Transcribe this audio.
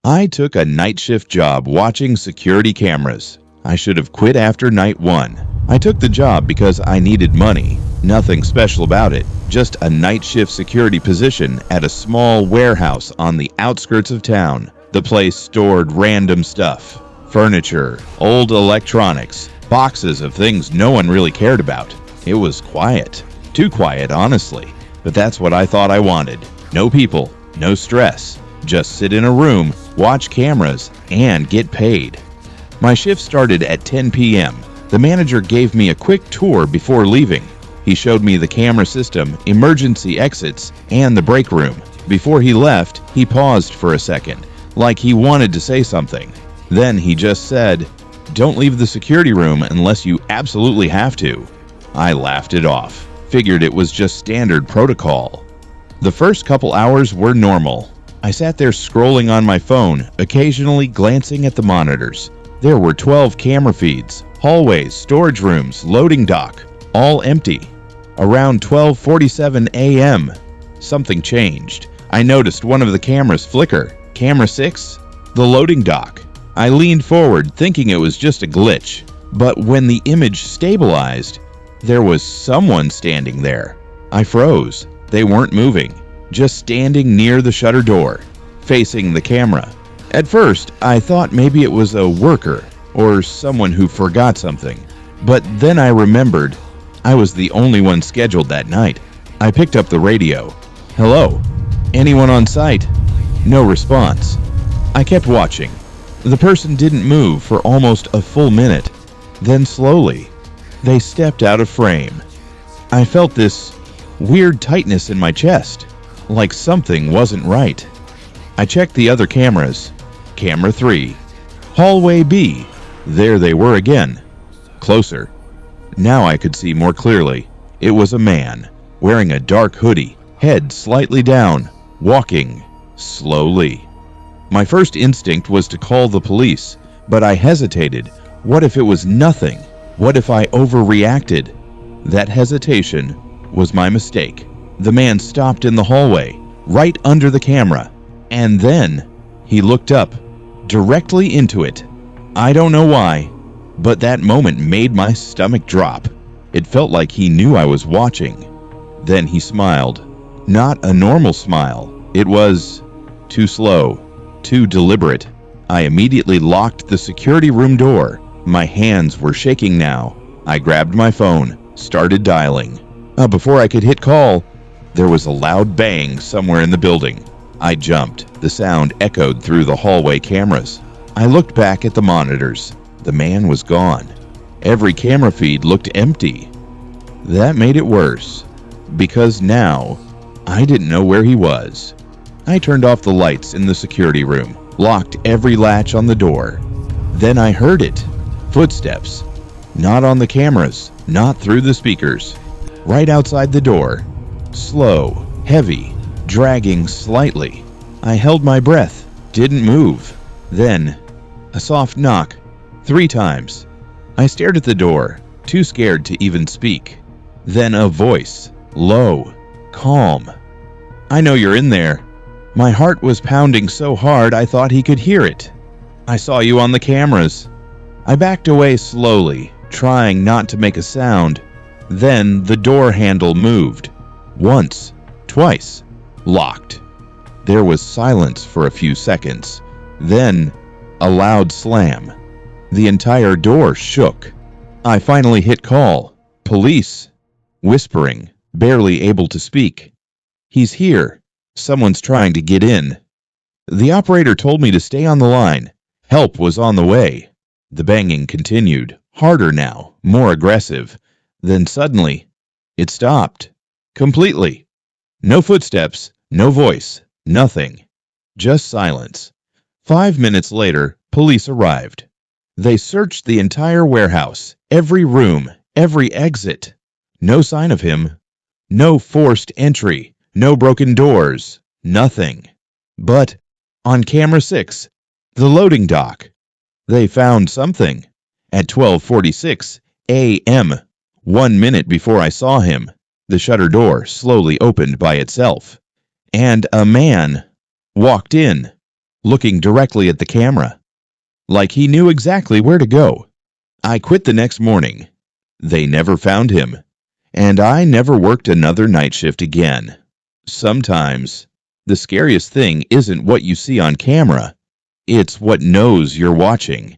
I took a night shift job watching security cameras. I should have quit after night one. I took the job because I needed money. Nothing special about it, just a night shift security position at a small warehouse on the outskirts of town. The place stored random stuff, furniture, old electronics, boxes of things no one really cared about. It was quiet. Too quiet, honestly. But that's what I thought I wanted. No people, no stress. Just sit in a room, watch cameras, and get paid. My shift started at 10 p.m. The manager gave me a quick tour before leaving. He showed me the camera system, emergency exits, and the break room. Before he left, he paused for a second, like he wanted to say something. Then he just said, "Don't leave the security room unless you absolutely have to." I laughed it off, figured it was just standard protocol. The first couple hours were normal. I sat there scrolling on my phone, occasionally glancing at the monitors. There were 12 camera feeds, hallways, storage rooms, loading dock, all empty. Around 12:47 a.m., something changed. I noticed one of the cameras flicker. Camera 6? The loading dock. I leaned forward, thinking it was just a glitch. But when the image stabilized, there was someone standing there. I froze. They weren't moving, just standing near the shutter door, facing the camera. At first, I thought maybe it was a worker or someone who forgot something. But then I remembered I was the only one scheduled that night. I picked up the radio. "Hello? Anyone on site?" No response. I kept watching. The person didn't move for almost a full minute. Then slowly, they stepped out of frame. I felt this weird tightness in my chest, like something wasn't right. I checked the other cameras. Camera 3. Hallway B. There they were again. Closer. Now I could see more clearly. It was a man, wearing a dark hoodie, head slightly down, walking slowly. My first instinct was to call the police, but I hesitated. What if it was nothing? What if I overreacted? That hesitation was my mistake. The man stopped in the hallway, right under the camera, and then he looked up, directly into it. I don't know why, but that moment made my stomach drop. It felt like he knew I was watching. Then he smiled. Not a normal smile. It was too slow, too deliberate. I immediately locked the security room door. My hands were shaking now. I grabbed my phone, started dialing. Before I could hit call, there was a loud bang somewhere in the building. I jumped. The sound echoed through the hallway cameras. I looked back at the monitors. The man was gone. Every camera feed looked empty. That made it worse, because now I didn't know where he was. I turned off the lights in the security room, locked every latch on the door. Then I heard it. Footsteps. Not on the cameras, not through the speakers. Right outside the door. Slow, heavy, dragging slightly. I held my breath, didn't move. Then, a soft knock, 3 times. I stared at the door, too scared to even speak. Then a voice, low, calm. "I know you're in there." My heart was pounding so hard I thought he could hear it. "I saw you on the cameras." I backed away slowly, trying not to make a sound. Then the door handle moved. Once, twice, locked. There was silence for a few seconds. Then, a loud slam. The entire door shook. I finally hit call. "Police." Whispering, barely able to speak. "He's here. Someone's trying to get in." The operator told me to stay on the line. Help was on the way. The banging continued, harder now, more aggressive. Then suddenly, it stopped. Completely. No footsteps, no voice, nothing. Just silence. 5 minutes later, police arrived. They searched the entire warehouse, every room, every exit. No sign of him. No forced entry. No broken doors. Nothing. But on camera 6, the loading dock, they found something. At 12:46 a.m., 1 minute before I saw him, the shutter door slowly opened by itself, and a man walked in, looking directly at the camera, like he knew exactly where to go. I quit the next morning. They never found him, and I never worked another night shift again. Sometimes, the scariest thing isn't what you see on camera, it's what knows you're watching